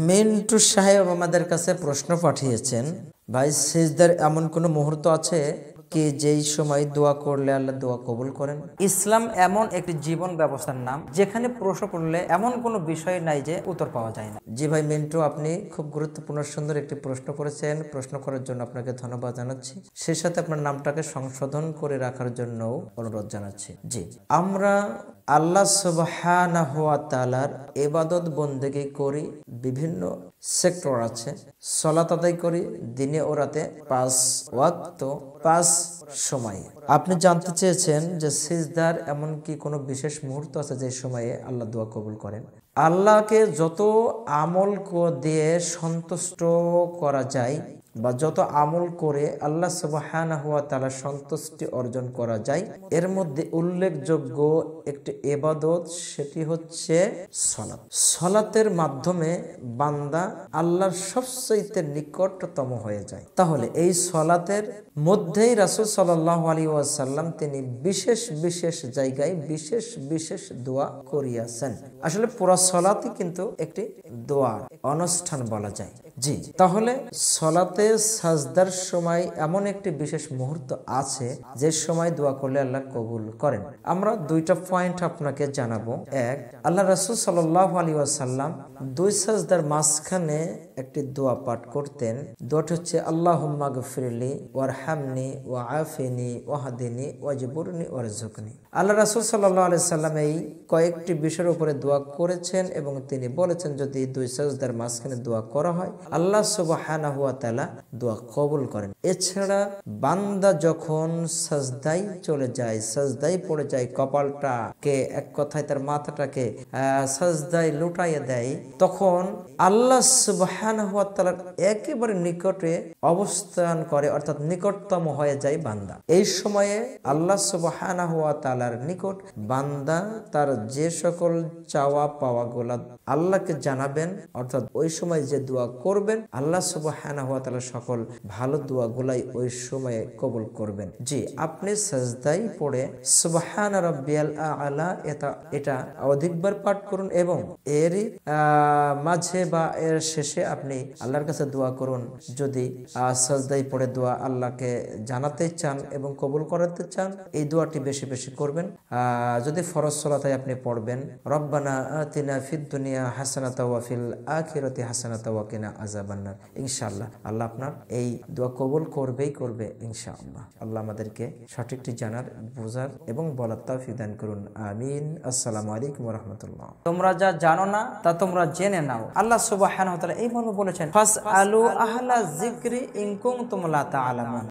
মিন্টু সাহেব আমাদের কাছে প্রশ্ন পাঠিয়েছেন, ভাই সিজদার এমন কোন মুহূর্ত আছে কি যেই সময় দোয়া করলে আল্লাহ দোয়া কবুল করেন? ইসলাম এমন একটি জীবন ব্যবস্থার নাম যেখানে প্রশ্ন করলে এমন কোনো বিষয় নাই যে উত্তর পাওয়া যায় না। জি ভাই মিন্টু, আপনি খুব গুরুত্বপূর্ণ সুন্দর একটি প্রশ্ন করেছেন। প্রশ্ন করার জন্য আপনাকে ধন্যবাদ জানাচ্ছি। সেই সাথে আপনার নামটাকে সংশোধন করে রাখার জন্য অনুরোধ জানাচ্ছি। জি, আমরা আল্লাহ সুবহানাহু ওয়া তাআলার ইবাদত বন্দেগী করি, বিভিন্ন সেক্টর আছে। সালাত আদায় করি দিনে ও রাতে 5 ওয়াক্ত 5 সময়। আপনি জানতে চেয়েছেন যে সিজদার এমন কি কোনো বিশেষ মুহূর্ত আছে যে সময়ে আল্লাহ দোয়া কবুল করেন? আল্লাহকে যত আমল দিয়ে সন্তুষ্ট করা যায় বা যত আমল করে আল্লাহ সুবহানাহু ওয়া তাআলা সন্তুষ্টি অর্জন করা যায়, এর মধ্যে উল্লেখযোগ্য একটি ইবাদত, সেটি হচ্ছে সালাত। সালাতের মাধ্যমে বান্দা আল্লাহর সবচেয়ে নিকটতম হয়ে যায়। তাহলে এই সালাতের মধ্যেই রাসূল সাল্লাল্লাহু আলাইহি ওয়াসাল্লাম তিনি বিশেষ বিশেষ জায়গায় বিশেষ বিশেষ দোয়া করিয়াছেন। আসলে পুরো সালাতই কিন্তু একটি দোয়ার অনুষ্ঠান বলা যায়। জি, তাহলে সালাতে সাজদার সময় এমন একটি বিশেষ মুহূর্ত আছে যে সময় দোয়া করলে আল্লাহ কবুল করেন। আমরা দুইটা পয়েন্ট আপনাকে জানাবো। এক, আল্লাহ রাসূল সাল্লাল্লাহু আলাইহি ওয়াসাল্লাম দুই সাজদার মাঝখানে একটি দোয়া পাঠ করতেন। দোয়াটি হচ্ছে আল্লাহুম্মা গফিরলি ওয়ারহামনি ওয়াআফিনি ওয়াহদিনি ওয়াজবুরনি ওয়ারযুকনি। আল্লাহ রাসূল সাল্লাল্লাহু আলাইহি সাল্লাম এই কয়েকটি বিষয়ের উপরে দোয়া করেছেন এবং তিনি বলেছেন যদি দুই সাজদার মাঝখানে দোয়া করা হয় আল্লাহ সুবহানাহু ওয়া তাআলা দোয়া কবুল করেন। এছাড়া বান্দা যখন সাজদায় চলে যায়, সাজদায় পড়ে যায়, কপালটাকে এক কথায় তার মাথাটাকে সাজদায় লুটাইয়ে দেয়, তখন আল্লাহ সুবহানাহু ওয়া তাআলার একেবারে নিকটে অবস্থান করে, অর্থাৎ নিকটতম হয়ে যায় বান্দা। এই সময়ে আল্লাহ সুবহানাহু ওয়া তাআলার নিকট বান্দা তার যে সকল চাওয়া পাওয়া গুলা আল্লাহকে জানাবেন, অর্থাৎ ওই সময় যে দোয়া করবেন আল্লাহ সুবহানাহু ওয়া তাআলা সকল ভালো দোয়াগুলাই ওই সময়ে কবুল করবেন। জি, আপনি সাজদায় পড়ে সুবহানা রাব্বিয়াল আ'লা এটা অধিকবার পাঠ করুন এবং এরই মাঝে বা এর শেষে আপনি আল্লাহর কাছে দোয়া করুন। যদি সাজদায় পড়ে দোয়া আল্লাহকে জানাতে চান এবং কবুল করাতে চান, এই দোয়াটি বেশি বেশি করবেন। যদি ফরজ সালাতে আপনি পড়বেন রব্বানা আতিনা ফিদ দুনিয়া হাসানাতাও ওয়া ফিল আখিরাতি হাসানাতাও ওয়া কিনা আযাবান্নার, ইনশাআল্লাহ আল্লাহ আপনার এই দোয়া কবুল করবে ইনশাআল্লাহ। আল্লাহ আমাদেরকে সঠিকটি জানার, বোঝার এবং বলার তৌফিক দান করুন। আমিন। আসসালামু আলাইকুম ওয়া রাহমাতুল্লাহ। তোমরা যা জানো না তা তোমরা জেনে নাও। আল্লাহ সুবহানাহু ওয়া তাআলা এই মর্মে বলেছেন ফাসআলু আহলা যিকরি ইন কুনতুম লা তা'লামুন।